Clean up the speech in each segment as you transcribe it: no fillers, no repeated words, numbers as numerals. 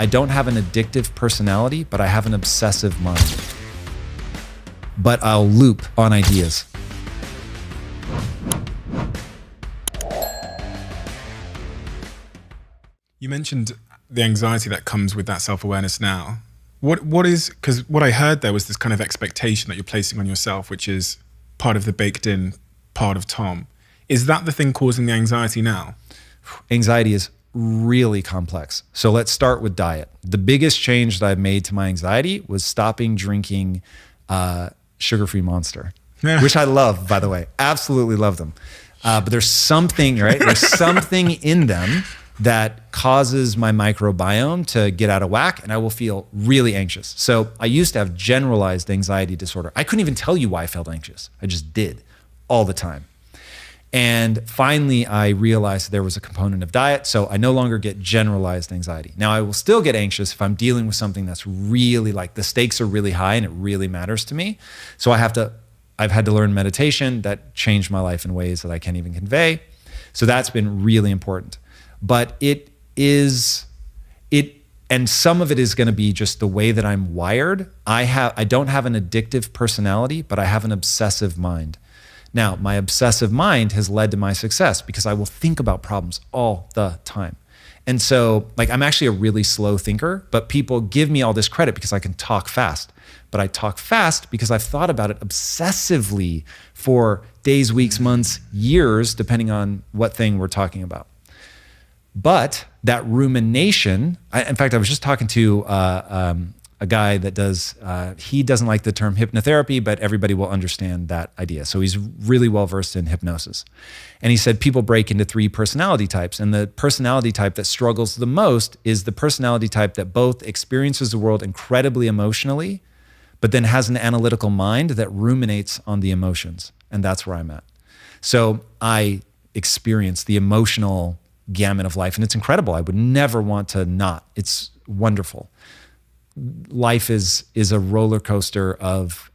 I don't have an addictive personality, but I have an obsessive mind. But I'll loop on ideas. You mentioned the anxiety that comes with that self-awareness now. What is, because what I heard there was this kind of expectation that you're placing on yourself, which is part of the baked in part of Tom. Is that the thing causing the anxiety now? Anxiety is really complex. So let's start with diet. The biggest change that I've made to my anxiety was stopping drinking sugar-free Monster, which I love, by the way. Absolutely love them. But there's something, right? There's something in them that causes my microbiome to get out of whack, and I will feel really anxious. So I used to have generalized anxiety disorder. I couldn't even tell you why I felt anxious. I just did all the time. And finally, I realized there was a component of diet, so I no longer get generalized anxiety. Now, I will still get anxious if I'm dealing with something that's really, like, the stakes are really high and it really matters to me. So I've had to learn meditation that changed my life in ways that I can't even convey. So that's been really important. But and some of it is going to be just the way that I'm wired. I don't have an addictive personality, but I have an obsessive mind. Now, my obsessive mind has led to my success because I will think about problems all the time. And so, like, I'm actually a really slow thinker, but people give me all this credit because I can talk fast. But I talk fast because I've thought about it obsessively for days, weeks, months, years, depending on what thing we're talking about. But that rumination, in fact, I was just talking to a guy that he doesn't like the term hypnotherapy, but everybody will understand that idea. So he's really well-versed in hypnosis. And he said people break into 3 personality types. And the personality type that struggles the most is the personality type that both experiences the world incredibly emotionally, but then has an analytical mind that ruminates on the emotions. And that's where I'm at. So I experience the emotional gamut of life, and it's incredible. I would never want to not. It's wonderful. Life is a roller coaster of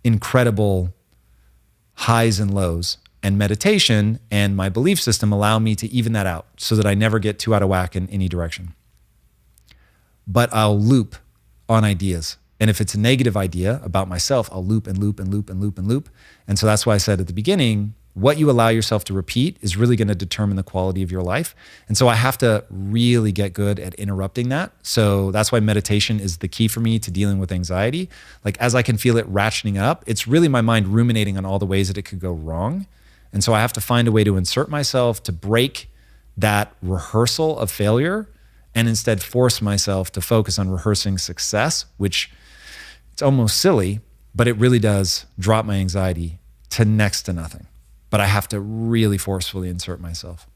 incredible highs and lows, and meditation and my belief system allow me to even that out so that I never get too out of whack in any direction. But I'll loop on ideas. And if it's a negative idea about myself, I'll loop and loop and loop and loop and loop. And so that's why I said at the beginning, what you allow yourself to repeat is really going to determine the quality of your life. And so I have to really get good at interrupting that. So that's why meditation is the key for me to dealing with anxiety. Like, as I can feel it ratcheting up, it's really my mind ruminating on all the ways that it could go wrong. And so I have to find a way to insert myself to break that rehearsal of failure and instead force myself to focus on rehearsing success, which it's almost silly, but it really does drop my anxiety to next to nothing. But I have to really forcefully insert myself.